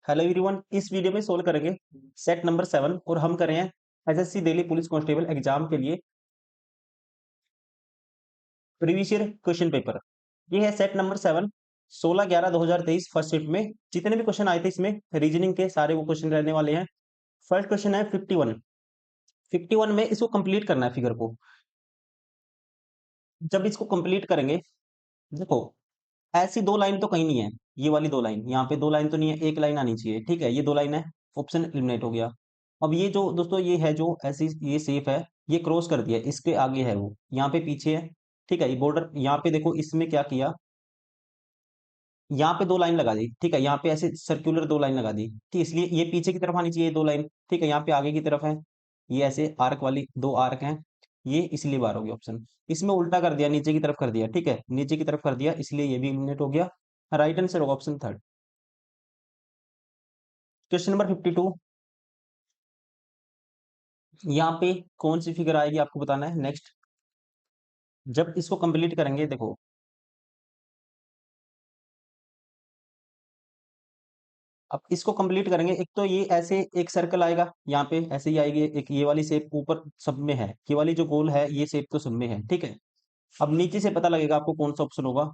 Hello everyone, इस video में solve करेंगे सेट नंबर 7 और हम कर रहे हैं SSC Delhi police constable exam के लिए प्रीवियस ईयर क्वेश्चन पेपर। ये है सेट नंबर 7, 16/11/2023 फर्स्ट शिफ्ट में जितने भी क्वेश्चन आए थे इसमें रीजनिंग के सारे वो क्वेश्चन रहने वाले हैं। फर्स्ट क्वेश्चन है 51 में इसको कंप्लीट करना है फिगर को। जब इसको कंप्लीट करेंगे, देखो ऐसी दो लाइन तो कहीं नहीं है। ये वाली दो लाइन, यहाँ पे दो लाइन तो नहीं है, एक लाइन आनी चाहिए। ठीक है, ये दो लाइन है, ऑप्शन एलिमिनेट हो गया। अब ये जो दोस्तों ये है जो ऐसी ये सेफ है, ये क्रॉस कर दिया, इसके आगे है वो, यहाँ पे पीछे है। ठीक है, ये बॉर्डर यहाँ पे देखो, इसमें क्या किया, यहाँ पे दो लाइन लगा दी। ठीक है, यहाँ पे ऐसे सर्कुलर दो लाइन लगा दी। ठीक, इसलिए ये पीछे की तरफ आनी चाहिए दो लाइन। ठीक है, यहाँ पे आगे की तरफ है, ये ऐसे आर्क वाली दो आर्क हैं, ये इसलिए बार हो गया ऑप्शन। इसमें उल्टा कर दिया, नीचे की तरफ कर दिया। ठीक है, नीचे की तरफ कर दिया, इसलिए ये भी एलिमिनेट हो गया। राइट आंसर होगा ऑप्शन थर्ड। क्वेश्चन नंबर 52, यहाँ पे कौन सी फिगर आएगी आपको बताना है। नेक्स्ट, जब इसको कंप्लीट करेंगे, देखो अब इसको कंप्लीट करेंगे, एक तो ये ऐसे एक सर्कल आएगा, यहाँ पे ऐसे ही आएगी एक ये वाली शेप, ऊपर सब में है, ये वाली जो गोल है ये शेप तो सब में है। ठीक है, अब नीचे से पता लगेगा आपको कौन सा ऑप्शन होगा।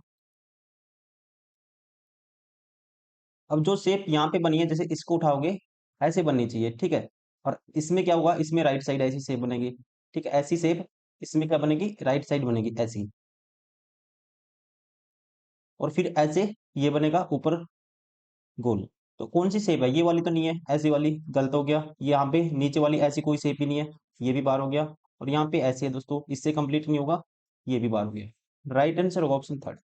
अब जो शेप यहाँ पे बनी है, जैसे इसको उठाओगे ऐसे बननी चाहिए। ठीक है, और इसमें क्या होगा, इसमें राइट साइड ऐसी शेप बनेगी। ठीक है, ऐसी शेप इसमें क्या बनेगी, राइट साइड बनेगी ऐसी। और फिर ऐसे ये बनेगा ऊपर गोल। तो कौन सी शेप है, ये वाली तो नहीं है, ऐसी वाली गलत हो गया। यहाँ पे नीचे वाली ऐसी कोई शेप ही नहीं है, ये भी बार हो गया। और यहाँ पे ऐसे है दोस्तों, इससे कंप्लीट नहीं होगा, ये भी बार हो गया। राइट आंसर होगा ऑप्शन थर्ड।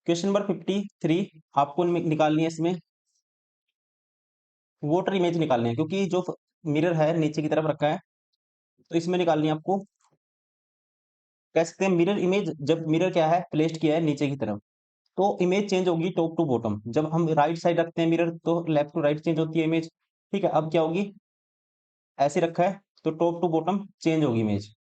क्वेश्चन नंबर 53 आपको निकालनी है, इसमें वाटर इमेज निकालनी है, क्योंकि जो मिरर है नीचे की तरफ रखा है, तो इसमें निकालनी है आपको। कह सकते हैं मिरर इमेज, जब मिरर क्या है प्लेस्ड किया है नीचे की तरफ, तो इमेज चेंज होगी टॉप टू बॉटम। जब हम राइट साइड रखते हैं मिरर, तो लेफ्ट टू राइट चेंज होती है इमेज। ठीक है, अब क्या होगी, ऐसे रखा है तो टॉप टू बॉटम चेंज होगी इमेज।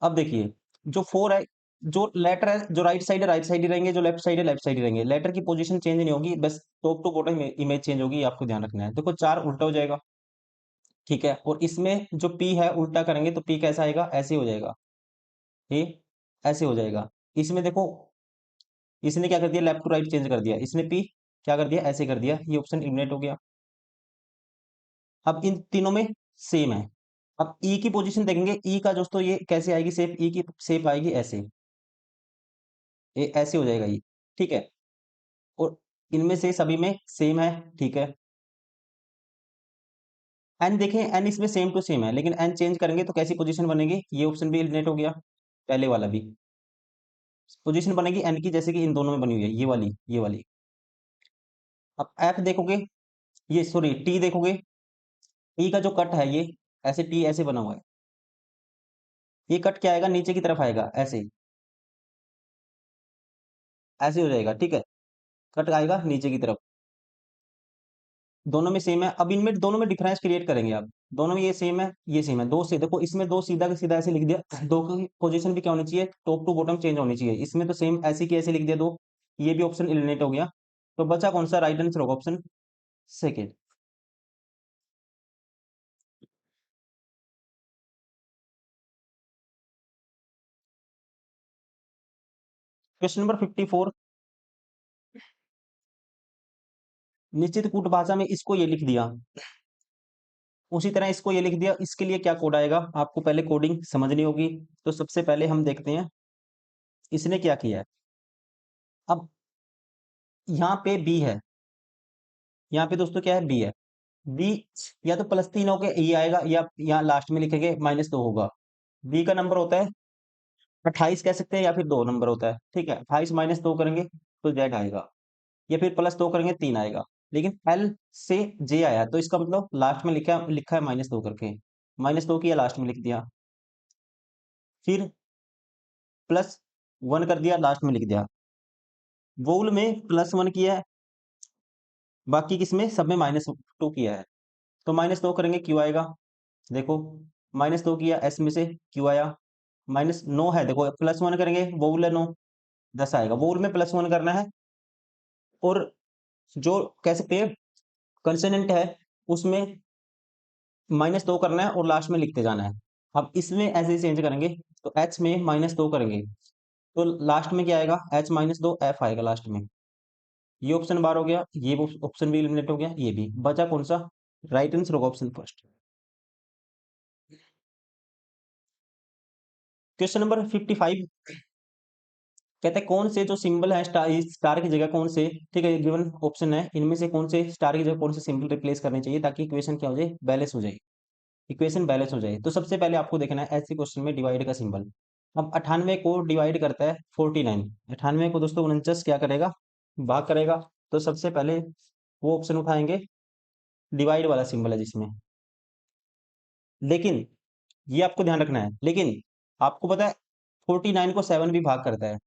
अब देखिए, जो फोर है, जो लेटर है, जो राइट साइड है राइट साइड ही रहेंगे, जो लेफ्ट साइड है लेफ्ट साइड ही रहेंगे। लेटर की पोजीशन चेंज नहीं होगी, बस top to bottom image change होगी, ये आपको ध्यान रखना है। देखो चार उल्टा हो जाएगा। ठीक है, और इसमें जो पी है उल्टा करेंगे तो पी कैसा आएगा, ऐसे हो जाएगा, ये ऐसे हो जाएगा। इसमें देखो, इसने क्या कर दिया, लेफ्ट टू राइट चेंज कर दिया, इसने पी क्या कर दिया, ऐसे कर दिया, ये ऑप्शन इलिमिनेट हो गया। अब इन तीनों में सेम है। अब ई की पोजीशन देखेंगे, ई का दोस्तों ये कैसे आएगी शेप, ई की शेप आएगी ऐसे, ये ऐसे हो जाएगा ये। ठीक है, और इनमें से सभी में सेम है। ठीक है, एन देखें, एन इसमें सेम टू सेम है, लेकिन एन चेंज करेंगे तो कैसी पोजीशन बनेगी, ये ऑप्शन भी एलिमिनेट हो गया, पहले वाला भी। पोजीशन बनेगी एन की जैसे कि इन दोनों में बनी हुई है, ये वाली ये वाली। अब एफ देखोगे, ये सॉरी टी देखोगे, टी का जो कट है ये ऐसे, टी ऐसे बना हुआ है, ये कट क्या आएगा, नीचे की तरफ आएगा ऐसे, ऐसे हो जाएगा। ठीक है, कट आएगा नीचे की तरफ, दोनों में सेम है। अब इनमें दोनों में डिफरेंस क्रिएट करेंगे आप, दोनों में ये सेम है ये सेम है, दो से देखो, इसमें दो सीधा का सीधा ऐसे लिख दिया, दो की पोजीशन भी क्या होनी चाहिए, टॉप टू बॉटम चेंज होनी चाहिए। इसमें तो सेम ऐसे की ऐसे लिख दिया दो, ये भी ऑप्शन एलिमिनेट हो गया। तो बचा कौन सा, राइट आंसर होगा ऑप्शन सेकेंड। क्वेश्चन नंबर 54, निश्चित कूट भाषा में इसको ये लिख दिया, उसी तरह इसको ये लिख दिया, इसके लिए क्या कोड आएगा, आपको पहले कोडिंग समझनी होगी। तो सबसे पहले हम देखते हैं इसने क्या किया है। अब यहाँ पे बी है, यहाँ पे दोस्तों क्या है, बी है। बी या तो +3 होके ये आएगा, या यहाँ लास्ट में लिखेंगे -2 होगा। बी का नंबर होता है 28 कह सकते हैं, या फिर 2 नंबर होता है। ठीक है, 28 -2 करेंगे तो जेड आएगा, या फिर +2 करेंगे 3 आएगा। लेकिन एल से जे आया, तो इसका मतलब लास्ट में लिखा लिखा है -2 करके, -2 किया लास्ट में लिख दिया, फिर +1 कर दिया लास्ट में लिख दिया। वोल में +1 किया है, बाकी किसमें सब में -2 किया है। तो -2 करेंगे क्यू आएगा, देखो -2 किया एस में से क्यू आया, -9 है, देखो +1 करेंगे, वो बोले 9, 10 आएगा। वोल में +1 करना है और जो कह सकते हैं कंसोनेंट है, उसमें -2 करना है और लास्ट में लिखते जाना है। अब इसमें ऐसे ही चेंज करेंगे, तो h में -2 करेंगे, तो लास्ट में क्या आएगा? h-2 f आएगा लास्ट में। ये ऑप्शन बार हो गया, ये ऑप्शन भी एलिमिनेट हो गया, ये भी। बचा कौन सा? राइट आंसर होगा ऑप्शन फर्स्ट। क्वेश्चन नंबर 55 कहते हैं कौन से जो सिंबल है स्टार, इस स्टार की जगह कौन से, ठीक है, गिवन ऑप्शन है, इनमें से कौन से स्टार की जगह कौन से सिंबल रिप्लेस करने चाहिए ताकि इक्वेशन क्या हो जाए? बैलेंस हो जाए, इक्वेशन बैलेंस हो जाए। तो सबसे पहले आपको देखना है ऐसे क्वेश्चन में डिवाइड का सिंबल। अब 98 को डिवाइड करता है 49, 98 को दोस्तों 49 क्या करेगा? भाग करेगा। तो सबसे पहले वो ऑप्शन उठाएंगे डिवाइड वाला सिंबल है जिसमें। लेकिन ये आपको ध्यान रखना है, लेकिन आपको पता है 49 को 7 भी भाग करता है,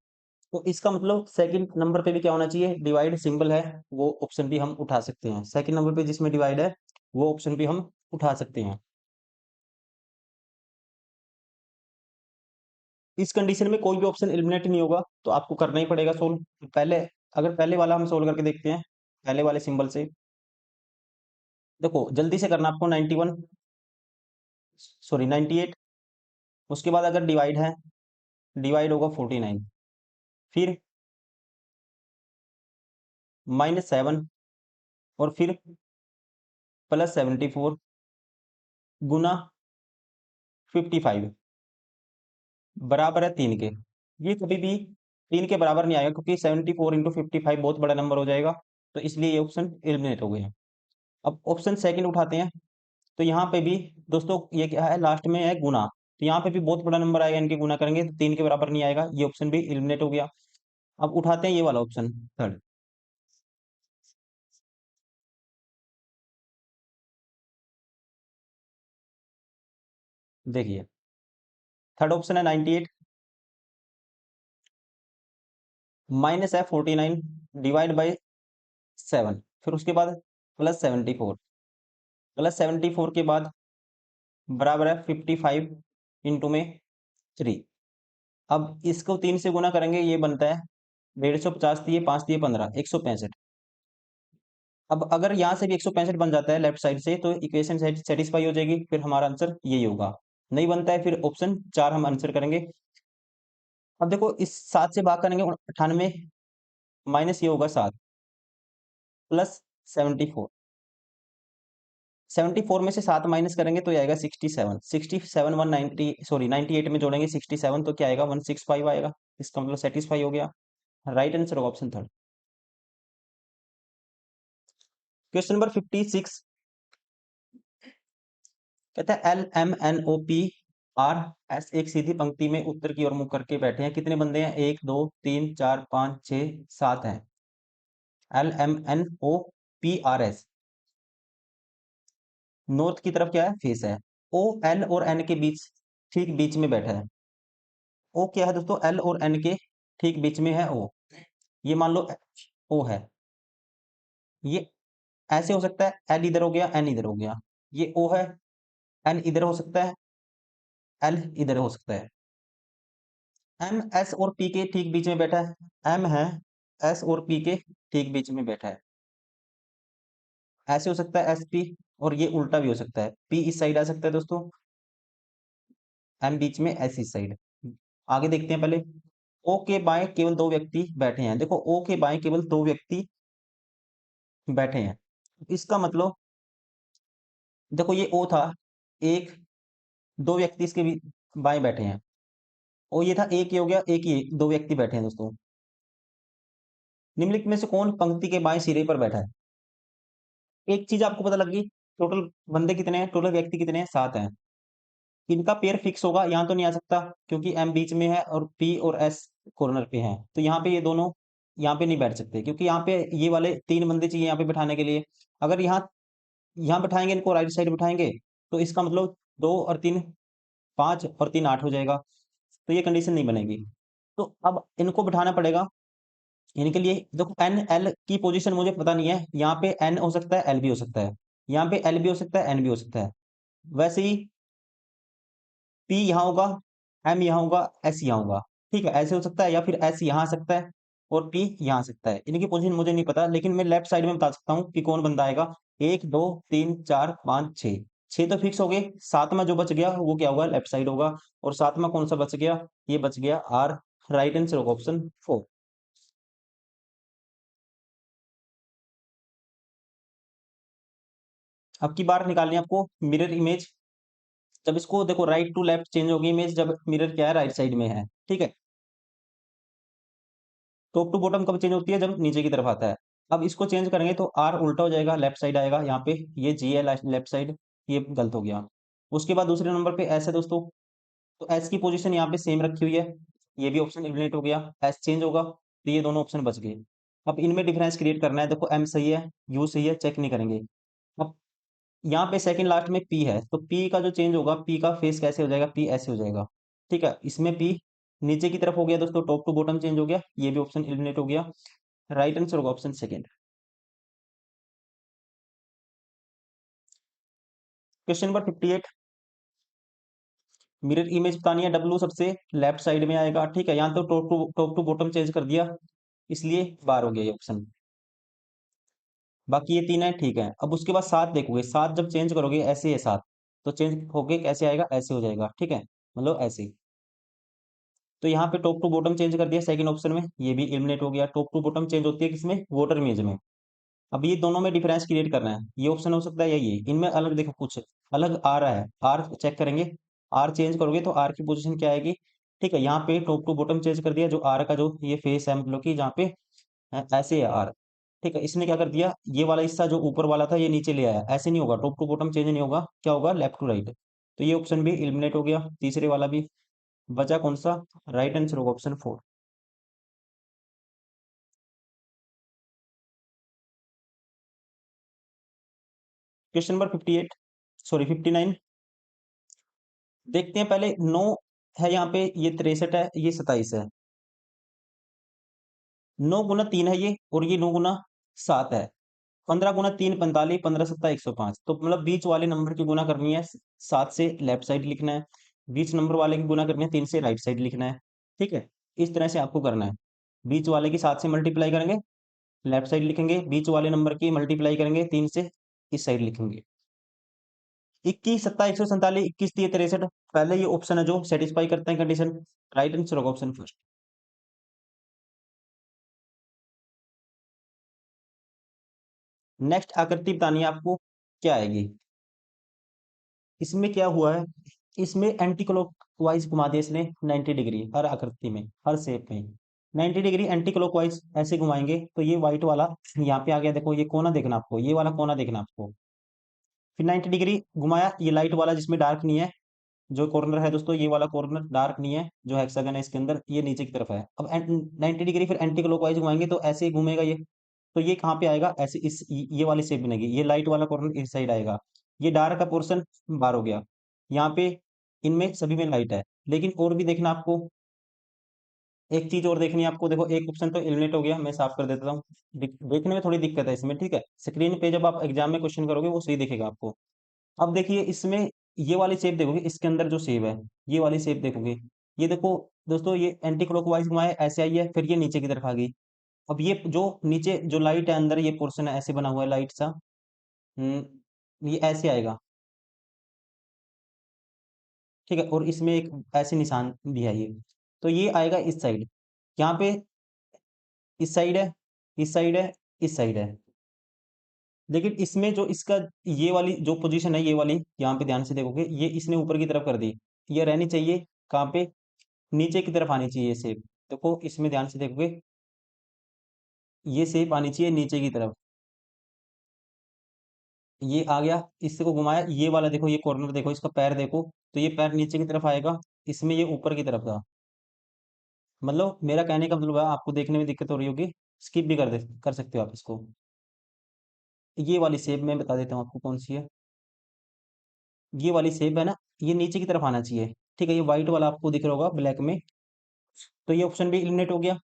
तो इसका मतलब सेकंड नंबर पे भी क्या होना चाहिए? डिवाइड सिंबल है, वो ऑप्शन भी हम उठा सकते हैं। सेकंड नंबर पे जिसमें डिवाइड है, वो ऑप्शन भी हम उठा सकते हैं। इस कंडीशन में कोई भी ऑप्शन एलिमिनेट नहीं होगा, तो आपको करना ही पड़ेगा सोल्व। पहले, अगर पहले वाला हम सोल्व करके देखते हैं, पहले वाले सिंबल से। देखो जल्दी से करना आपको, 91 सॉरी 98, उसके बाद अगर डिवाइड है, डिवाइड होगा 49, फिर -7 और फिर +74 गुना 55 बराबर है 3 के। ये कभी भी 3 के बराबर नहीं आएगा, क्योंकि 74 इंटू 55 बहुत बड़ा नंबर हो जाएगा, तो इसलिए ये ऑप्शन एलिमिनेट हो गए। अब ऑप्शन सेकंड उठाते हैं, तो यहाँ पे भी दोस्तों ये क्या है? लास्ट में है गुना, तो यहाँ पे भी बहुत बड़ा नंबर आएगा, इनके गुना करेंगे तो 3 के बराबर नहीं आएगा, ये ऑप्शन भी एलिमिनेट हो गया। अब उठाते हैं ये वाला ऑप्शन थर्ड। देखिए थर्ड ऑप्शन है 98, माइनस है 49, डिवाइड बाई 7, फिर उसके बाद +74, +74 के बाद बराबर है 55 इंटू में 3। अब इसको 3 से गुना करेंगे, ये बनता है 150, दिए 5 दिए 15, 165। अब अगर यहाँ से भी 165 बन जाता है लेफ्ट साइड से, तो इक्वेशन सेटिस्फाई हो जाएगी, फिर हमारा आंसर यही होगा। नहीं बनता है, फिर ऑप्शन 4 हम आंसर करेंगे। अब देखो इस 7 से भाग करेंगे 98, माइनस ये होगा 7, प्लस 74, 74 में से 7 माइनस करेंगे तो ये आएगा 67, 67 190 सॉरी 98 में जोड़ेंगे 67, तो क्या आएगा? 165 आएगा। इसका मतलब सेटिस्फाई हो गया। राइट आंसर होगा ऑप्शन थर्ड। क्वेश्चन नंबर 56 कहता है LMNOP एक सीधी पंक्ति में उत्तर की ओर मुख करके बैठे हैं, कितने बंदे हैं? 1 2 3 4 5 6 7 हैं। LMNOPRS नॉर्थ की तरफ क्या है? फेस है। ओ एल और एन के बीच, ठीक बीच में बैठा है। ओ क्या है दोस्तों? एल और एन के ठीक बीच में है ओ। ये मान लो ओ है, ये ऐसे हो सकता है, एल इधर हो गया, एन इधर हो गया। ये ओ है, एन इधर हो सकता है, एल इधर हो सकता है। एम एस और पी के ठीक बीच में बैठा है, एम है, एस और पी के ठीक बीच में बैठा है। ऐसे हो सकता है एस पी, और ये उल्टा भी हो सकता है, पी इस साइड आ सकता है दोस्तों, एम बीच में, एस इस साइड। आगे देखते हैं पहले। ओ के बाएं केवल 2 व्यक्ति बैठे हैं, देखो ओ के बाएं केवल 2 व्यक्ति बैठे हैं, इसका मतलब देखो ये ओ था, एक 2 व्यक्ति इसके बाएं बैठे हैं। ओ ये था, एक ये हो गया, एक ये 2 व्यक्ति बैठे हैं दोस्तों। निम्नलिखित में से कौन पंक्ति के बाएं सिरे पर बैठा है? एक चीज आपको पता लग गई, टोटल बंदे कितने हैं, टोटल व्यक्ति कितने हैं? 7 हैं। इनका पेयर फिक्स होगा, यहाँ तो नहीं आ सकता, क्योंकि एम बीच में है और पी और एस कॉर्नर पे है, तो यहाँ पे ये दोनों यहाँ पे नहीं बैठ सकते, क्योंकि यहाँ पे ये वाले 3 बंदे चाहिए यहाँ पे बैठाने के लिए। अगर यहाँ यहाँ बैठाएंगे, इनको राइट साइड बैठाएंगे, तो इसका मतलब 2 और 3 5 और 3 8 हो जाएगा, तो ये कंडीशन नहीं बनेगी। तो अब इनको बैठाना पड़ेगा, इनके लिए देखो एन एल की पोजीशन मुझे पता नहीं है, यहाँ पे एन हो सकता है, एल भी हो सकता है, यहाँ पे एल भी हो सकता है, एन भी हो सकता है। वैसे ही पी यहाँ होगा, एम यहाँ होगा, एस यहाँ होगा। ठीक है, ऐसे हो सकता है, या फिर एस यहाँ आ सकता है और पी यहाँ आ सकता है। इनकी पोजीशन मुझे नहीं पता, लेकिन मैं लेफ्ट साइड में बता सकता हूँ कि कौन बंदा आएगा। एक, दो, तीन, चार, पाँच, छः। छः तो फिक्स हो गए। सातवां जो बच गया वो क्या होगा, लेफ्ट साइड होगा। और सातवां कौन सा बच गया, ये बच गया आर। राइट आंसर होगा ऑप्शन 4। अब की बार निकालनी है आपको मिरर इमेज। जब इसको देखो, राइट टू लेफ्ट चेंज होगी इमेज जब मिरर क्या है, राइट साइड में है। ठीक है, टॉप टू बॉटम कब चेंज होती है, जब नीचे की तरफ आता है। अब इसको चेंज करेंगे तो आर उल्टा हो जाएगा, लेफ्ट साइड आएगा यहाँ पे। ये जी है लेफ्ट साइड, ये गलत हो गया। उसके बाद दूसरे नंबर पे एस है दोस्तों। तो एस की पोजीशन यहाँ पे सेम रखी हुई है, ये भी ऑप्शन एलिमिनेट हो गया। एस चेंज होगा तो ये दोनों ऑप्शन बच गए। अब इनमें डिफरेंस क्रिएट करना है। देखो एम सही है, यू सही है, चेक नहीं करेंगे। अब यहाँ पे सेकंड लास्ट में पी है, तो पी का जो चेंज होगा, पी का फेस कैसे हो जाएगा, पी ऐसे हो जाएगा। ठीक है, इसमें पी नीचे की तरफ हो गया दोस्तों, टॉप टू बॉटम चेंज हो गया, ये भी ऑप्शन एलिमिनेट हो गया। राइट आंसर होगा option second. Question number 58। Mirror image बतानी है, डब्लू सबसे लेफ्ट साइड में आएगा। ठीक है, यहाँ तो टॉप टू बॉटम चेंज कर दिया, इसलिए बार हो गया ये ऑप्शन। बाकी ये तीन है, ठीक है। अब उसके बाद सात देखोगे, सात जब चेंज करोगे ऐसे है सात, तो चेंज होके कैसे आएगा, ऐसे हो जाएगा। ठीक है, मतलब ऐसे। तो यहाँ पे टॉप टू बॉटम चेंज कर दिया सेकंड ऑप्शन में, ये भी एलिमिनेट हो गया। टॉप टू बॉटम चेंज होती है किसमें, वाटर इमेज में। अब ये दोनों में डिफरेंस क्रिएट करना है, ये ऑप्शन हो सकता है या ये, इनमें अलग देखो कुछ अलग आ रहा है। आर चेक करेंगे, आर चेंज करोगे तो आर की पोजीशन क्या आएगी। ठीक है, यहाँ पे टॉप टू बॉटम चेंज कर दिया, जो आर का जो ये फेस है, मतलब कि जहाँ पे ऐसे है आर। ठीक है, इसने क्या कर दिया, ये वाला हिस्सा जो ऊपर वाला था ये नीचे ले आया। ऐसे नहीं होगा, टॉप टू बॉटम चेंज नहीं होगा, क्या होगा, लेफ्ट टू राइट। तो ये ऑप्शन भी एलिमिनेट हो गया, तीसरे वाला भी। बचा कौन सा, राइट आंसर होगा ऑप्शन 4। Question number 58, sorry 59। देखते हैं पहले, 9 है यहाँ पे, ये 63 है, ये 27 है। 9 गुना 3 है ये, और ये 9 गुना 7 है। 15 गुना 3 45, 15 सत्ता 105। तो मतलब बीच वाले नंबर की गुना करनी है, 7 से लेफ्ट साइड लिखना है। बीच नंबर वाले की गुना करनी है, 3 से राइट साइड लिखना है। ठीक है, इस तरह से आपको करना है। बीच वाले की 7 से मल्टीप्लाई करेंगे, लेफ्ट साइड लिखेंगे। बीच वाले नंबर की मल्टीप्लाई करेंगे, 3 से इस साइड लिखेंगे। 21 सत्ता 147, 21 3 63। पहले ये ऑप्शन है जो सेटिस्फाई करते हैं कंडीशन। राइट आंसर होगा ऑप्शन फर्स्ट। नेक्स्ट आकृति बतानी है आपको, क्या आएगी। इसमें क्या हुआ है, इसमें एंटी क्लॉकवाइज घुमा दिया इसने 90 डिग्री, हर आकृति में, हर शेप में 90 डिग्री एंटी क्लॉकवाइज ऐसे घुमाएंगे। तो ये व्हाइट वाला यहाँ पे आ गया, देखो ये कोना देखना आपको, ये वाला कोना देखना आपको। फिर 90 डिग्री घुमाया, ये लाइट वाला जिसमें डार्क नहीं है, जो कॉर्नर है दोस्तों, ये वाला कॉर्नर डार्क नहीं है, जो हेक्सागन है इसके अंदर, ये नीचे की तरफ है। अब 90 डिग्री फिर एंटी क्लॉकवाइज घुमाएंगे तो ऐसे ही घूमेगा ये। तो ये कहाँ पे आएगा, ऐसे इस ये वाली शेप बनेगी। ये लाइट वाला कॉर्नर इस साइड आएगा, ये डार्क का पोर्शन बाहर हो गया। यहाँ पे इनमें सभी में लाइट है, लेकिन और भी देखना आपको, एक चीज और देखनी है आपको। देखो एक ऑप्शन तो एलिमिनेट हो गया, मैं साफ कर देता हूँ। देखने में थोड़ी दिक्कत है इसमें। ठीक है, स्क्रीन पे जब आप एग्जाम में क्वेश्चन करोगे वो सही दिखेगा आपको। अब देखिए इसमें, ये वाली शेप देखोगे, इसके अंदर जो शेप है, ये वाली शेप देखोगे, ये देखो दोस्तों, ये एंटी क्लॉकवाइज घुमाए ऐसे आई है, फिर ये नीचे की तरफ आ गई। अब ये जो नीचे जो लाइट है अंदर, ये पोर्शन है ऐसे बना हुआ है लाइट सा। ये ऐसे आएगा। ठीक है, और इसमें एक ऐसे निशान भी है ये। तो ये आएगा इस साइड, यहाँ पे इस साइड है, इस साइड है, इस साइड है। लेकिन इसमें जो इसका, ये वाली जो पोजीशन है, ये वाली यहाँ पे ध्यान से देखोगे, ये इसने ऊपर की तरफ कर दी। ये रहनी चाहिए कहाँ पे, नीचे की तरफ आनी चाहिए शेप। देखो इसमें ध्यान से देखोगे, ये शेप आनी चाहिए नीचे की तरफ। ये आ गया, इससे को घुमाया, ये वाला देखो, ये कॉर्नर देखो, इसका पैर देखो, तो ये पैर नीचे की तरफ आएगा, इसमें ये ऊपर की तरफ था। मतलब मेरा कहने का मतलब है, आपको देखने में दिक्कत हो रही होगी, स्किप भी कर सकते हो आप इसको। ये वाली शेप मैं बता देता हूँ आपको कौन सी है। ये वाली शेप है ना, ये नीचे की तरफ आना चाहिए। ठीक है, ये व्हाइट वाला आपको दिख रहा होगा ब्लैक में। तो ये ऑप्शन भी एलिमिनेट हो गया।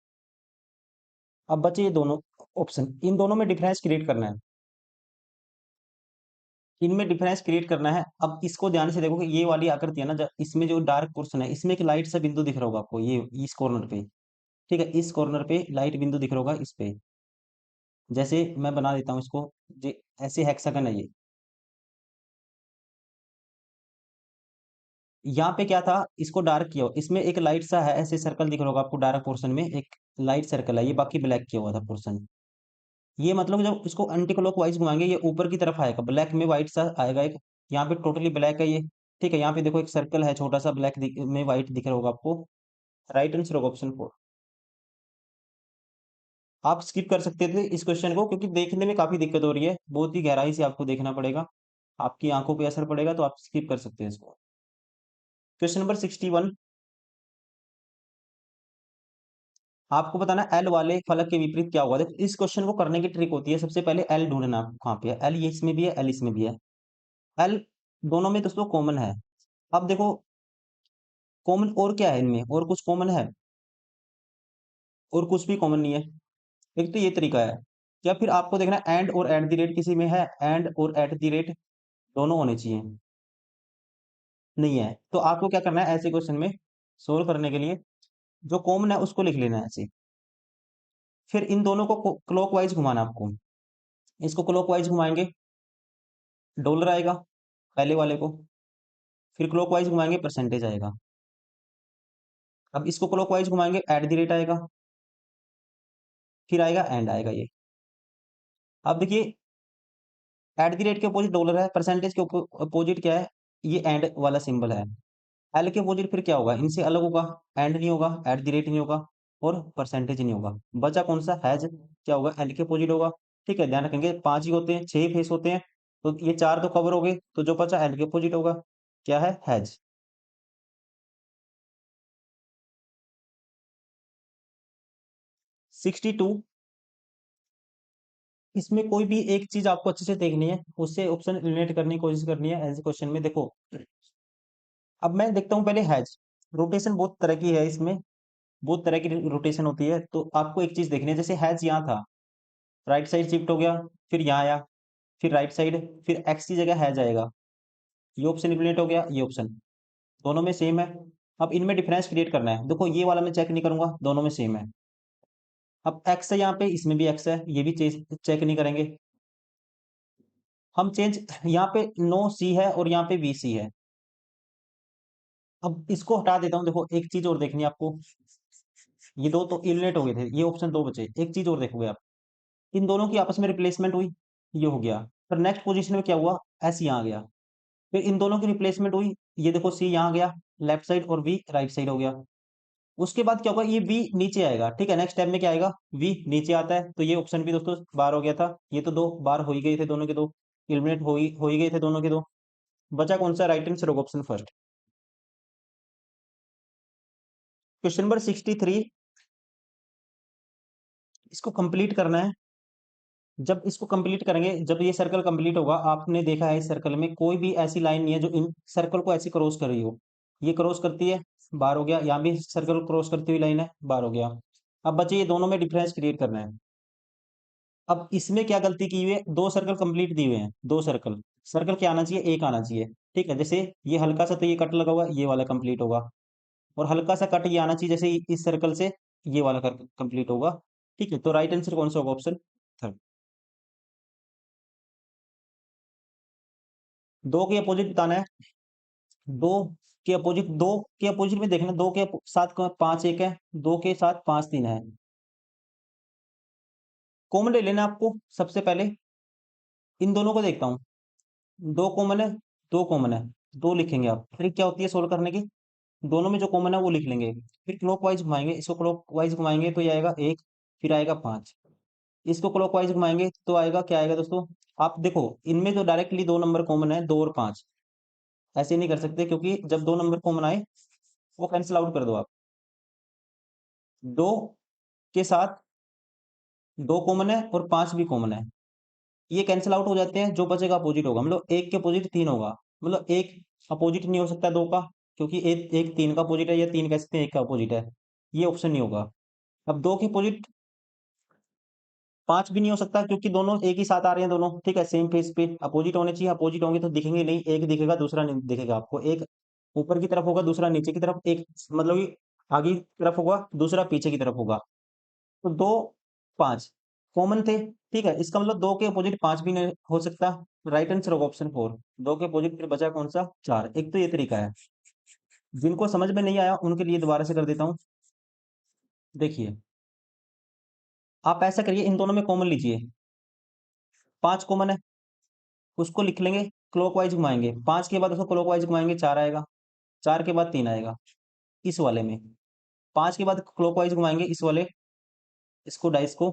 अब बचे ये दोनों ऑप्शन, इन दोनों में डिफरेंस क्रिएट करना है। इनमें डिफरेंस क्रिएट करना है। अब इसको ध्यान से देखो कि ये वाली आकृति है ना, इसमें जो डार्क पोर्शन है, इसमें एक लाइट सा बिंदु दिख रहा होगा आपको, ये इस कॉर्नर पे। ठीक है, इस कॉर्नर पे लाइट बिंदु दिख रहा होगा इस पे। जैसे मैं बना देता हूँ इसको, ऐसे हेक्सागन है ये। यहाँ पे क्या था, इसको डार्क किया इसमें एक लाइट सा है, ऐसे सर्कल दिख रहा होगा आपको डार्क पोर्शन में, एक लाइट सर्कल है ये, बाकी ब्लैक किया हुआ था पोर्शन। ये मतलब जब इसको एंटी क्लॉक वाइज घुमाएंगे, ये ऊपर की तरफ आएगा, ब्लैक में व्हाइट सा आएगा एक। यहाँ पे टोटली ब्लैक है ये। ठीक है, यहाँ पे देखो एक सर्कल है छोटा सा, ब्लैक में व्हाइट दिख रहा होगा आपको। राइट आंसर होगा ऑप्शन 4। आप स्किप कर सकते थे इस क्वेश्चन को, क्योंकि देखने में काफी दिक्कत हो रही है, बहुत ही गहराई से आपको देखना पड़ेगा, आपकी आंखों पे असर पड़ेगा, तो आप स्किप कर सकते हैं इसको। Question number 61। आपको बताना एल वाले फलक के विपरीत क्या होगा। देखो इस क्वेश्चन को करने की ट्रिक होती है, सबसे पहले एल ढूंढना कहाँ पे है। एल ये इसमें भी है, एल इसमें भी है। एल दोनों में दोस्तों कॉमन है। अब देखो कॉमन और क्या है इनमें, और कुछ कॉमन है? और कुछ भी कॉमन नहीं है। एक तो ये तरीका है। या फिर आपको देखना एंड और एट द रेट किसी में है, एंड और एट द रेट दोनों होने चाहिए। नहीं है, तो आपको क्या करना है ऐसे क्वेश्चन में सोल्व करने के लिए, जो कॉमन है उसको लिख लेना है ऐसे। फिर इन दोनों को क्लॉकवाइज घुमाना आपको। इसको क्लॉकवाइज घुमाएंगे, डॉलर आएगा पहले वाले को। फिर क्लॉकवाइज घुमाएंगे, परसेंटेज आएगा। अब इसको क्लॉकवाइज घुमाएंगे, एट द रेट आएगा। फिर आएगा एंड आएगा ये। अब देखिए एट द रेट के अपोजिट डॉलर है, परसेंटेज के अपोजिट क्या है, ये एंड वाला सिंबल है। एल के अपोजिट फिर क्या होगा, इनसे अलग होगा। एंड नहीं होगा, एट द रेट नहीं होगा, और परसेंटेज नहीं होगा। बचा कौन सा, हैज। क्या होगा, एल के अपोजिट होगा। ठीक है, ध्यान रखेंगे 5 ही होते हैं, 6 फेस होते हैं, तो ये 4 तो कवर हो गए, तो जो बचा एल के अपोजिट होगा। क्या है, हैज। 62। इसमें कोई भी एक चीज आपको अच्छे से देखनी है, उससे ऑप्शन एलिमिनेट करने की कोशिश करनी है। ऐसे क्वेश्चन में देखो, अब मैं देखता हूँ पहले हैज। रोटेशन बहुत तरह की है इसमें, बहुत तरह की रोटेशन होती है, तो आपको एक चीज देखनी है। जैसे हैज यहाँ था, राइट साइड शिफ्ट हो गया, फिर यहाँ आया, फिर राइट साइड, फिर एक्स की जगह हैज आएगा। ये ऑप्शन एलिमिनेट हो गया, ये ऑप्शन। दोनों में सेम है। अब इनमें डिफरेंस क्रिएट करना है। देखो ये वाला मैं चेक नहीं करूंगा, दोनों में सेम है। अब एक्स है यहाँ पे, इसमें भी एक्स है, ये भी चेक नहीं करेंगे हम चेंज। यहाँ पे नो सी है और यहाँ पे वी सी है। अब इसको हटा देता हूँ। देखो एक चीज और देखनी है आपको, ये दो तो एलिमिनेट हो गए थे, ये ऑप्शन दो बचे, एक चीज और देखोगे आप, इन दोनों की आपस में रिप्लेसमेंट हुई, ये हो गया। पर नेक्स्ट पोजीशन में क्या हुआ, एस यहाँ आ गया। फिर इन दोनों की रिप्लेसमेंट हुई, ये देखो सी यहाँ गया लेफ्ट साइड, और वी राइट साइड हो गया। उसके बाद क्या होगा, ये वी नीचे आएगा। ठीक है, नेक्स्ट स्टेप में क्या आएगा, वी नीचे आता है, तो ये ऑप्शन भी दोस्तों बार हो गया था। ये तो दो बार हो ही गए थे, दोनों के दो एलिमिनेट हो ही गए थे दोनों के दो। बचा कौन सा, राइट आंसर होगा ऑप्शन फर्स्ट। Question number 63। इसको कंप्लीट करना है। जब इसको कंप्लीट करेंगे, जब ये सर्कल कंप्लीट होगा, आपने देखा है इस सर्कल में कोई भी ऐसी लाइन नहीं है जो इन सर्कल को ऐसे क्रॉस कर रही हो। ये क्रॉस करती है, बार हो गया। यहाँ भी सर्कल क्रॉस करती हुई लाइन है, बार हो गया। अब बचे ये दोनों में डिफरेंस क्रिएट करना है। अब इसमें क्या गलती की हुई है, दो सर्कल कंप्लीट दिए हुए हैं, दो सर्कल। सर्कल क्या आना चाहिए, एक आना चाहिए। ठीक है, जैसे ये हल्का सा तो ये कट लगा हुआ है, ये वाला कंप्लीट होगा। और हल्का सा कट ये आना चाहिए, जैसे इस सर्कल से ये वाला कंप्लीट होगा। ठीक है, तो राइट आंसर कौन सा होगा, ऑप्शन थर्ड। दो के अपोजिट बताना है। दो दो के अपोजिट में देखना, दो के साथ पांच एक है, दो के साथ पांच तीन है। कॉमन ले लेना आपको सबसे पहले। इन दोनों को देखता हूँ, दो कॉमन है, दो कॉमन है, दो लिखेंगे आप। फिर क्या होती है सोल्व करने की, दोनों में जो कॉमन है वो लिख लेंगे। फिर क्लॉकवाइज घुमाएंगे, इसको क्लॉकवाइज घुमाएंगे तो ये आएगा एक, फिर आएगा पांच। इसको क्लॉकवाइज घुमाएंगे तो आएगा, क्या आएगा दोस्तों, आप देखो इनमें तो डायरेक्टली दो नंबर कॉमन है, दो और पांच। ऐसे नहीं कर सकते, क्योंकि जब दो नंबर कॉमन आए वो कैंसिल आउट कर दो आप। दो के साथ दो कॉमन है और पांच भी कॉमन है, ये कैंसिल आउट हो जाते हैं। जो बचेगा अपोजिट होगा, मतलब एक के अपोजिट तीन होगा। मतलब एक अपोजिट नहीं हो सकता दो का, क्योंकि एक तीन का अपोजिट है, या तीन कह सकते हैं एक का अपोजिट है। ये ऑप्शन नहीं होगा। अब दो के अपोजिट 5 भी नहीं हो सकता क्योंकि दोनों एक ही साथ आ रहे हैं दोनों, ठीक है, सेम फेस पे अपोजिट होने चाहिए, अपोजिट होंगे तो दिखेंगे नहीं, एक दिखेगा दूसरा नहीं दिखेगा आपको, एक ऊपर की तरफ होगा दूसरा नीचे की तरफ, एक मतलब कि आगे की तरफ होगा दूसरा पीछे की तरफ होगा। तो 2 5 कॉमन थे, ठीक है, इसका मतलब 2 के अपोजिट 5 भी नहीं हो सकता, राइट आंसर होगा ऑप्शन 4। 2 के अपोजिट फिर बचा कौन सा, 4। एक तो ये तरीका है, जिनको समझ में नहीं आया उनके लिए दोबारा से कर देता हूँ। देखिए, आप ऐसा करिए, इन दोनों में कॉमन लीजिए, 5 कॉमन है, उसको लिख लेंगे, क्लॉकवाइज घुमाएंगे, 5 के बाद उसको क्लॉकवाइज घुमाएंगे 4 आएगा, 4 के बाद 3 आएगा इस वाले में, 5 के बाद क्लॉकवाइज घुमाएंगे इस वाले, इसको डाइस को,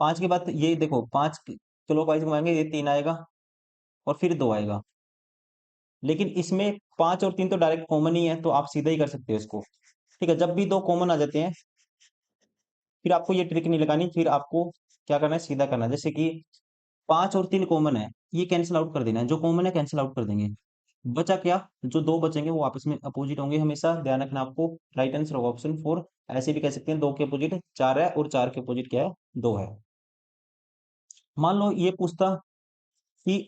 5 के बाद ये देखो 5 क्लॉकवाइज घुमाएंगे ये 3 आएगा और फिर 2 आएगा। लेकिन इसमें 5 और 3 तो डायरेक्ट कॉमन ही है, तो आप सीधा ही कर सकते हो इसको, ठीक है। जब भी 2 कॉमन आ जाते हैं फिर आपको ये ट्रिक नहीं लगानी, फिर आपको क्या करना है, सीधा करना है। जैसे कि 5 और 3 कॉमन है, ये कैंसिल आउट कर देना है, जो कॉमन है कैंसिल आउट कर देंगे, बचा क्या, जो 2 बचेंगे वो आपस में अपोजिट होंगे हमेशा, ध्यान रखना आपको। राइट आंसर होगा ऑप्शन 4। ऐसे भी कह सकते हैं 2 के अपोजिट 4 है और 4 के अपोजिट क्या है, 2 है। मान लो ये पूछता कि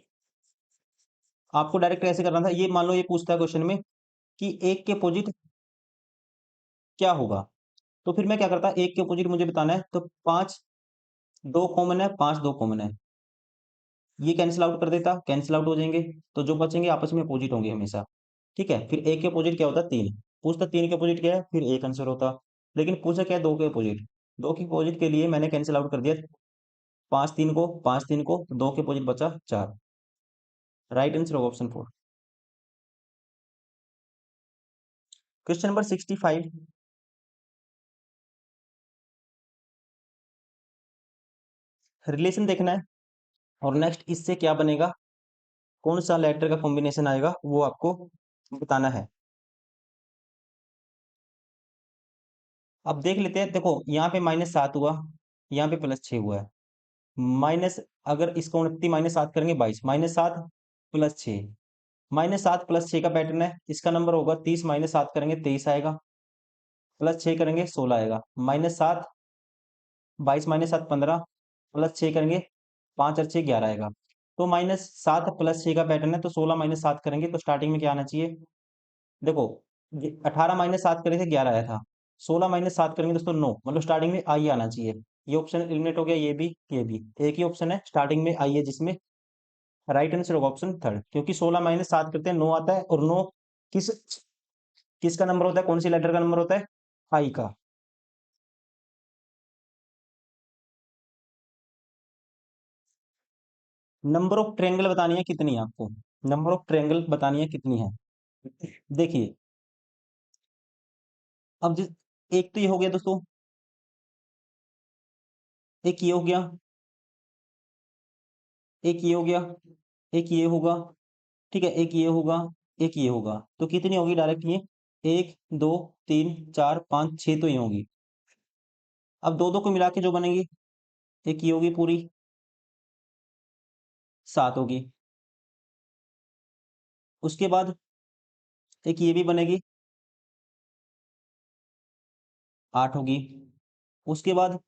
आपको डायरेक्ट ऐसे करना था, ये मान लो ये पूछता है क्वेश्चन में कि 1 के अपोजिट क्या होगा, तो फिर मैं क्या करता, 1 के अपोजिट मुझे बताना है, तो 5 2 कॉमन है, 5 2 कॉमन है, ये कैंसिल आउट कर देता, कैंसिल आउट हो जाएंगे, तो जो बचेंगे आपस में अपोजिट होंगे हमेशा, ठीक है। फिर 1 के अपोजिट क्या होता है, 3। पूछता 3 के अपोजिट क्या है, फिर एक आंसर होता। लेकिन पूछा क्या है, 2 के अपोजिट, 2 के अपोजिट के लिए मैंने कैंसिल आउट कर दिया, 5 3 को 2 के अपोजिट बचा 4। राइट आंसर होगा ऑप्शन 4। क्वेश्चन नंबर 65, रिलेशन देखना है और नेक्स्ट इससे क्या बनेगा, कौन सा लेटर का कॉम्बिनेशन आएगा वो आपको बताना है। अब देख लेते हैं, देखो यहाँ पे -7 हुआ, यहाँ पे +6 हुआ है, माइनस, अगर इसको 29 -7 करेंगे 22, -7 +6, -7 +6 का पैटर्न है, इसका नंबर होगा 30, -7 करेंगे 23 आएगा, +6 करेंगे 16 आएगा, -7 22 -7 15, +6 करेंगे 5 और 6 11 आएगा। तो -7 +6 का पैटर्न है, तो 16 -7 करेंगे तो स्टार्टिंग में क्या आना चाहिए, देखो 18 -7 करे थे 11 आया था, 16 -7 करेंगे दोस्तों 9, मतलब स्टार्टिंग में आई आना चाहिए। ये ऑप्शन एलिमिनेट हो गया, ये भी ये भी, एक ही ऑप्शन है स्टार्टिंग में आई है जिसमें, राइट आंसर होगा ऑप्शन 3, क्योंकि 16 -7 करते हैं 9 आता है, और 9 किस किसका नंबर होता है, कौन सी लेटर का नंबर होता है, आई का। नंबर ऑफ ट्रायंगल बतानी है कितनी है आपको, नंबर ऑफ ट्रायंगल बतानी है कितनी है। देखिए, अब जिस, एक तो ये हो गया दोस्तों, एक ये हो गया, एक ये हो गया, एक ये होगा, ठीक है, एक ये होगा, एक ये होगा, तो कितनी होगी डायरेक्ट ये, 1 2 3 4 5 6 तो ये होगी। अब दो दो को मिला के जो बनेगी, एक ये होगी पूरी 7 होगी, उसके बाद एक ये भी बनेगी 8 होगी, उसके बाद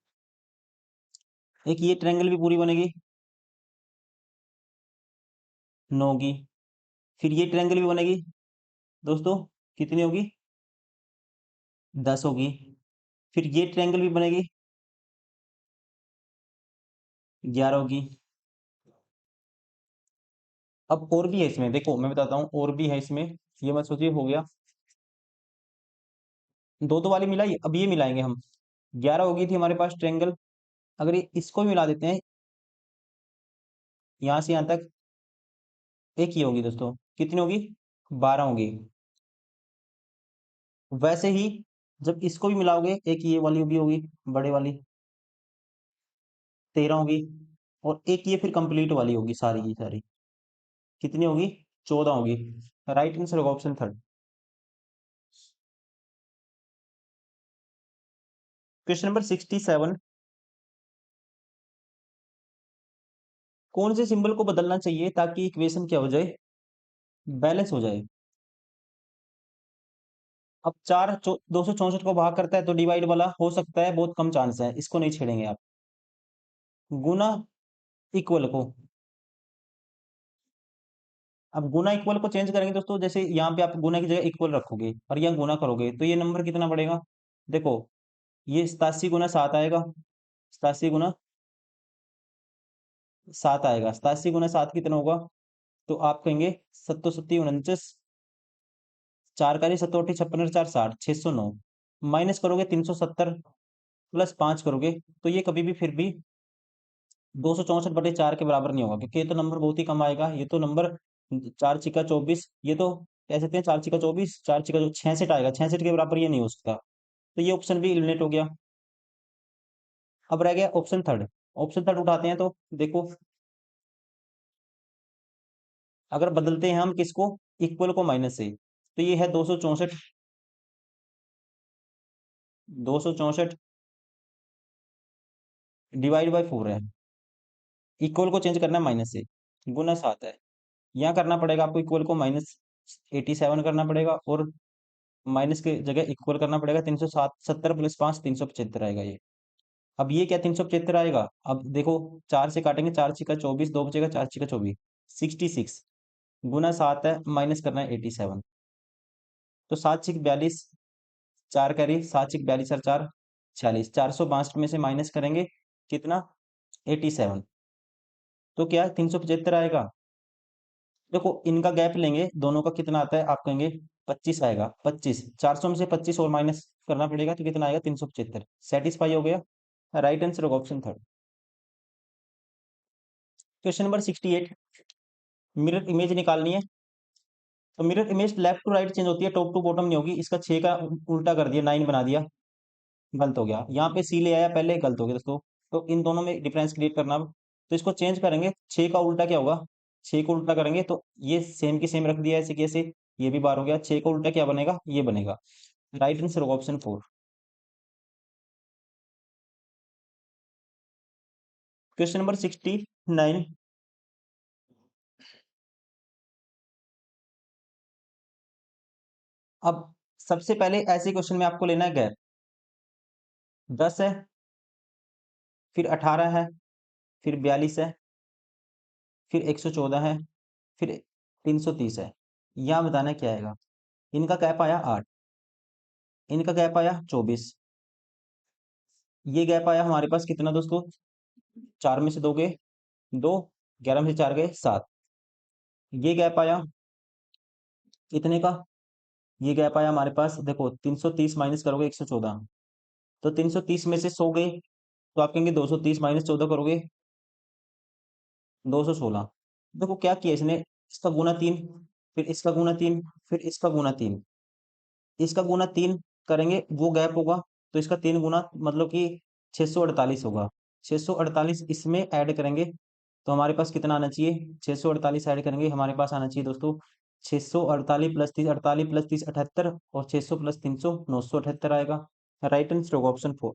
एक ये ट्रायंगल भी पूरी बनेगी 9 होगी, फिर ये ट्रायंगल भी बनेगी दोस्तों, कितनी होगी, 10 होगी, फिर ये ट्रायंगल भी बनेगी 11 होगी। अब और भी है इसमें, देखो मैं बताता हूँ और भी है इसमें, ये मत सोचिए हो गया, दो दो वाली मिलाई, अब ये मिलाएंगे हम, 11 होगी थी हमारे पास ट्रायंगल, अगर ये इसको भी मिला देते हैं यहाँ से यहाँ तक, एक ही होगी दोस्तों, कितनी होगी, 12 होगी। वैसे ही जब इसको भी मिलाओगे, एक ये वाली भी होगी बड़े वाली 13 होगी, और एक ये फिर कंप्लीट वाली होगी सारी की सारी, कितनी होगी, 14 होगी। राइट आंसर होगा ऑप्शन 3। क्वेश्चन नंबर 67, कौन से सिंबल को बदलना चाहिए ताकि इक्वेशन क्या हो जाए, बैलेंस हो जाए। अब 264 को भाग करता है तो डिवाइड वाला हो सकता है, बहुत कम चांस है, इसको नहीं छेड़ेंगे आप। गुना इक्वल को, अब गुना इक्वल को चेंज करेंगे दोस्तों, जैसे यहाँ पे आप गुना की जगह इक्वल रखोगे और यहाँ गुना करोगे तो ये नंबर कितना बढ़ेगा। देखो ये 87 गुना 7 आएगा, 87 गुना 7 आएगा, 87 गुना 7 कितना होगा। तो आप कहेंगे सत्तो सत्ती 49, चार का 7 8 56 4 60, 609 माइनस करोगे 370 प्लस 5 करोगे तो ये कभी भी फिर भी 264/4 के बराबर नहीं होगा, क्योंकि ये तो नंबर बहुत ही कम आएगा। ये तो नंबर 4 छिक्का 24, ये तो कह सकते हैं 4 छिक्का 24, 4 छिक्का जो 66 आएगा, 66 के बराबर ये नहीं हो सकता। तो ये ऑप्शन भी एलिमिनेट हो गया। अब रह गया ऑप्शन थर्ड। ऑप्शन थर्ड उठाते हैं तो देखो, अगर बदलते हैं हम किसको, इक्वल को माइनस से, तो ये है 264, 264 डिवाइड बाई 4 है। इक्वल को चेंज करना है माइनस से, गुना 7 है। यहाँ करना पड़ेगा आपको इक्वल को -87 करना पड़ेगा, और माइनस की जगह इक्वल करना पड़ेगा। 370 प्लस 5 375 आएगा ये। अब ये क्या 375 आएगा, अब देखो 4 से काटेंगे, 4 छिक्का 24, 2 बचेगा, 4 छिक्का 24, 66 गुना 7 है, माइनस करना है 87। तो 7 छिक 42, 4 कैरी, 7 छिक 42 और 4 46, 462 में से माइनस करेंगे कितना, 87। तो क्या 375 आएगा। देखो इनका गैप लेंगे, दोनों का कितना आता है, आप कहेंगे 25 आएगा, 25, 400 में से 25 और माइनस करना पड़ेगा तो कितना आएगा, 375। सेटिस्फाई हो गया। राइट आंसर होगा option third. Question number 68, mirror image निकालनी है। तो mirror image left to right change होती है, टॉप टू बॉटम नहीं होगी। इसका 6 का उल्टा कर दिया, 9 बना दिया, गलत हो गया। यहाँ पे सी ले आया पहले, गलत हो गया दोस्तों। तो इन दोनों में डिफरेंस क्रिएट करना अब। तो इसको चेंज करेंगे, 6 का उल्टा क्या होगा, 6 को उल्टा करेंगे तो ये सेम की सेम रख दिया ऐसे कैसे, ये भी बार हो गया। 6 का उल्टा क्या बनेगा, ये बनेगा। राइट आंसर होगा ऑप्शन 4। Question number 69। अब सबसे पहले ऐसे क्वेश्चन में आपको लेना है गैप। 10 है, फिर 18 है, फिर 42 है, फिर 114 है, फिर 330 है। यह बताना क्या आएगा। इनका गैप आया 8, इनका गैप आया 24, ये गैप आया हमारे पास कितना दोस्तों, 4 में से 2 गए 2, 11 में से 4 गए 7। ये गैप आया कितने का, ये गैप आया हमारे पास, देखो 330 माइनस करोगे 114, तो 330 में से 100 गए तो आप कहेंगे 230 माइनस 14 करोगे 216। देखो क्या किया इसने, इसका गुना 3, फिर इसका गुना 3, फिर इसका गुना 3, इसका गुना 3 करेंगे वो गैप होगा, तो इसका 3 गुना मतलब कि 648 होगा। 648 इसमें ऐड करेंगे तो हमारे पास कितना आना चाहिए, 648 ऐड करेंगे हमारे पास आना चाहिए दोस्तों 648 प्लस 30, 48 प्लस 30 78, और 600 प्लस 300 978 आएगा। राइट आंसर होगा ऑप्शन 4।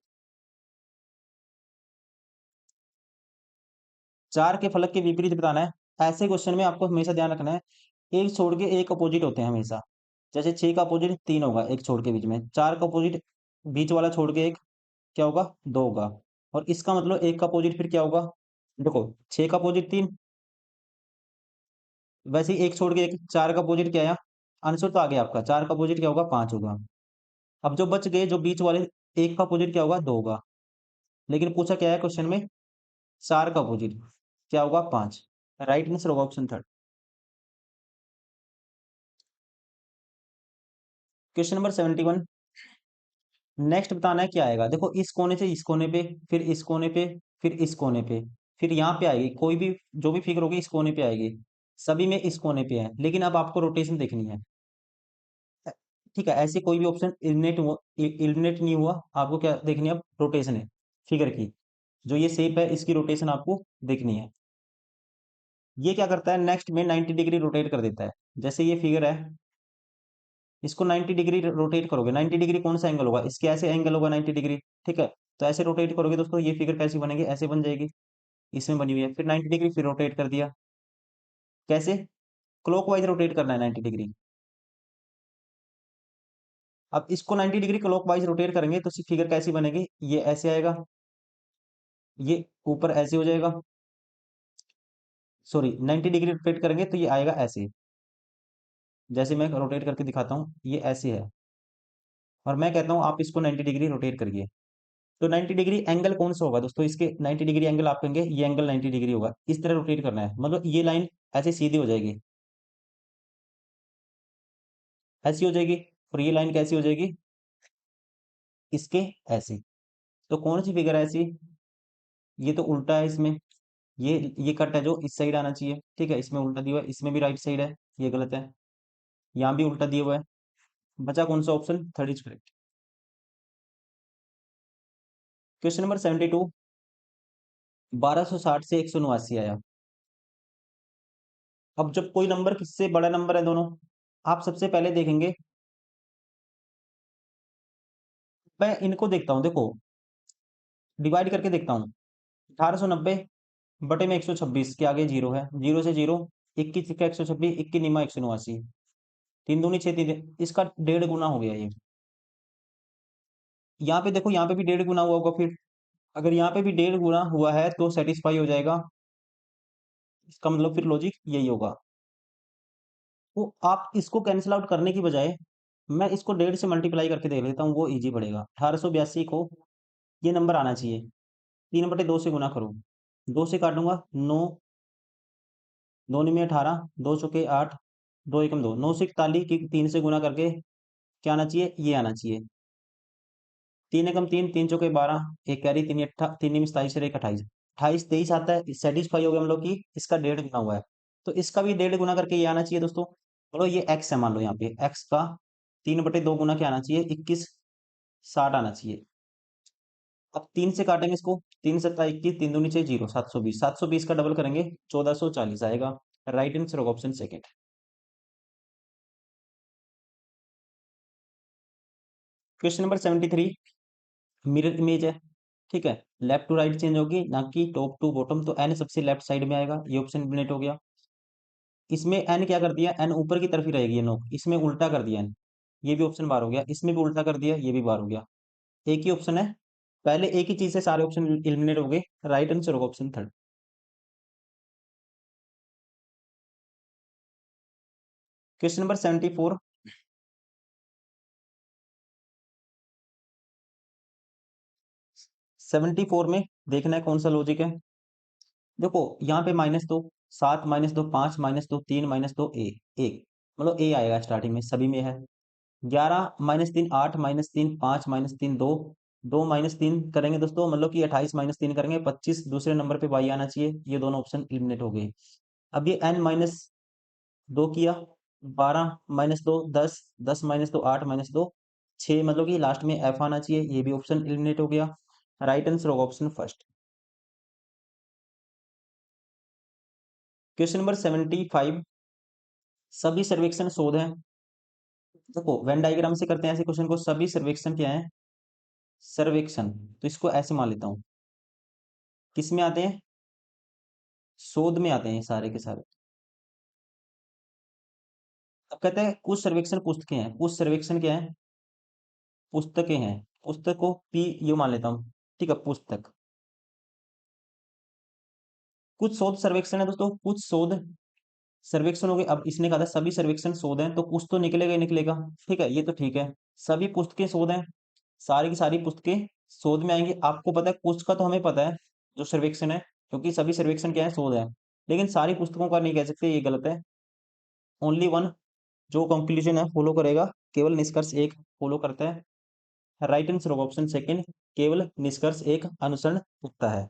4 के फलक के विपरीत बताना है। ऐसे क्वेश्चन में आपको हमेशा ध्यान रखना है, एक छोड़ के एक अपोजिट होते हैं हमेशा। जैसे 6 का अपोजिट 3 होगा एक छोड़ के बीच में, 4 का अपोजिट बीच वाला छोड़ के एक क्या होगा, 2 होगा। और इसका मतलब एक का अपोजिट फिर क्या होगा, देखो 6 का अपोजिट 3, वैसे ही एक छोड़ के एक, 4 का अपोजिट क्या है, आंसर तो आ गया आपका, 4 का अपोजिट क्या होगा, 5 होगा। अब जो बच गए जो बीच वाले, एक का अपोजिट क्या होगा, 2 होगा। लेकिन पूछा क्या है क्वेश्चन में, 4 का अपोजिट क्या होगा, 5। राइट आंसर होगा option third. Question number 71। Next बताना है क्या आएगा। देखो इस कोने से इस कोने पे, फिर इस कोने पे, फिर इस कोने पे, फिर यहाँ पे आएगी, कोई भी जो भी फिगर होगी इस कोने पे आएगी। सभी में इस कोने पे है, लेकिन अब आपको रोटेशन देखनी है। ठीक है, ऐसे कोई भी ऑप्शन इलिमिनेट नहीं हुआ। आपको क्या देखनी है, अब रोटेशन है फिगर की, जो ये शेप है इसकी रोटेशन आपको देखनी है। ये क्या करता है, नेक्स्ट में 90 डिग्री रोटेट कर देता है। जैसे ये फिगर है, इसको 90 डिग्री रोटेट करोगे, 90 डिग्री कौन सा एंगल होगा, इसके ऐसे एंगल होगा 90 डिग्री। ठीक है, तो ऐसे रोटेट करोगे दोस्तों, ये फिगर कैसी बनेगी, ऐसे बन जाएगी। इसमें बनी हुई है, फिर 90 डिग्री फिर रोटेट कर दिया। कैसे, क्लॉकवाइज रोटेट करना है 90 डिग्री। अब इसको 90 डिग्री क्लॉकवाइज रोटेट करेंगे तो फिगर कैसी बनेगी, ये ऐसे आएगा। ये ऊपर ऐसे हो जाएगा, सॉरी 90 डिग्री रोटेट करेंगे तो ये आएगा ऐसे। जैसे मैं रोटेट करके दिखाता हूँ, ये ऐसे है, और मैं कहता हूँ आप इसको 90 डिग्री रोटेट करिए। तो 90 डिग्री एंगल कौन सा होगा दोस्तों, इसके 90 डिग्री एंगल आप कहेंगे ये एंगल 90 डिग्री होगा। इस तरह रोटेट करना है, मतलब ये लाइन ऐसे सीधी हो जाएगी, ऐसी हो जाएगी। और ये लाइन कैसी हो जाएगी, इसके ऐसी। तो कौन सी फिगर है ऐसी, ये तो उल्टा है इसमें, ये कट है जो इस साइड आना चाहिए, ठीक है, इसमें उल्टा दिया हुआ है, इसमें भी राइट साइड है, ये गलत है। यहाँ भी उल्टा दिया हुआ है। बचा कौन सा option, third is correct. Question number 72, 1260 से 179 आया। अब जब कोई नंबर किससे बड़ा नंबर है दोनों, आप सबसे पहले देखेंगे, मैं इनको देखता हूँ, देखो डिवाइड करके देखता हूँ। 1890 बटे में 126 के आगे जीरो है, जीरो से जीरो, 21 का 126, 21 निमा 179, तीन दूनी छह, तीन, इसका 1.5 गुना हो गया ये। यहाँ पे देखो, यहाँ पे भी 1.5 गुना हुआ होगा फिर। अगर यहाँ पे भी 1.5 गुना हुआ है तो सेटिस्फाई हो जाएगा, इसका मतलब फिर लॉजिक यही होगा। तो आप इसको कैंसिल आउट करने की बजाय मैं इसको 1.5 से मल्टीप्लाई करके देख लेता हूँ, वो इजी पड़ेगा। 1882 को ये नंबर आना चाहिए, 3/2 से गुना करो, 2 से काटूंगा 9, 2 में 18, 2 चौके 8, 2 एकम 2, 9 से 41 की 3 से गुना करके क्या आना चाहिए, ये आना चाहिए। 3 एकम 3, 3 चौके 12, एक कैरी, 3 अट्ठा, 3 में 27 और 1 28, 28 23 आता है, सेटिस्फाई हो गया हम लोग की, इसका 1.5 गुना हुआ है। तो इसका भी 1.5 गुना करके ये आना चाहिए दोस्तों। बोलो ये एक्स है, मान लो यहाँ पे एक्स का 3/2 गुना क्या आना चाहिए, 2160 आना चाहिए। अब 3 से काटेंगे इसको, 3 सत्ता 21, 3 दूनी 6, जीरो, 720, 720 का डबल करेंगे 1440 आएगा। राइट आंसर होगा option second. Question number 73, mirror image है, ठीक है, लेफ्ट टू राइट चेंज होगी ना कि टॉप टू बॉटम, तो एन सबसे लेफ्ट साइड में आएगा, ये ऑप्शन एलिमिनेट हो गया। इसमें एन क्या कर दिया, एन ऊपर की तरफ ही रहेगी ये नोक, इसमें उल्टा कर दिया एन, ये भी ऑप्शन बार हो गया, इसमें भी उल्टा कर दिया, ये भी बार हो गया। एक ही ऑप्शन है, पहले एक ही चीज से सारे ऑप्शन एलिमिनेट हो गए। राइट आंसर होगा ऑप्शन थर्ड। क्वेश्चन नंबर 74, 74 में देखना है कौन सा लॉजिक है। देखो यहाँ पे -2, 7 -2, 5 -2, 3 -2, ए, एक, मतलब ए आएगा स्टार्टिंग में, सभी में है। 11 -3, 8 -3, 5 -3, 2, 2 -3 करेंगे दोस्तों, मतलब कि 28 -3 करेंगे, 25 दूसरे नंबर पे वाई आना चाहिए, ये दोनों ऑप्शन एलिमिनेट हो गए। अब ये n -2 किया, 12 -2 10, 10 -2 8 -2 6, मतलब कि लास्ट में एफ आना चाहिए, ये भी ऑप्शन एलिमिनेट हो गया। राइट आंसर होगा ऑप्शन फर्स्ट। क्वेश्चन नंबर 75, सभी सर्वेक्षण शोध हैं। देखो वेन डायग्राम से करते हैं ऐसे क्वेश्चन को, सभी सर्वेक्षण क्या है, सर्वेक्षण, तो इसको ऐसे मान लेता हूं, किस में आते हैं, शोध में आते हैं सारे के सारे। अब कहते हैं कुछ सर्वेक्षण पुस्तकें हैं, कुछ सर्वेक्षण क्या है, पुस्तकें हैं, पुस्तक को पी यू मान लेता हूँ, ठीक है, पुस्तक। कुछ शोध सर्वेक्षण है दोस्तों, कुछ शोध सर्वेक्षण हो गए। अब इसने कहा था सभी सर्वेक्षण शोध हैं, तो कुछ तो निकलेगा ही निकलेगा, ठीक है, ये तो ठीक है। सभी पुस्तकें शोध हैं, सारी की सारी पुस्तकें शोध में आएंगी। आपको पता है कुछ का तो हमें पता है जो सर्वेक्षण है, क्योंकि सभी सर्वेक्षण क्या है, शोध है, लेकिन सारी पुस्तकों का नहीं कह सकते, ये गलत है। ओनली वन जो कंक्लूजन है फॉलो करेगा, केवल निष्कर्ष एक फॉलो करता है। राइट आंसर होगा ऑप्शन सेकंड, केवल निष्कर्ष एक अनुसरण होता है।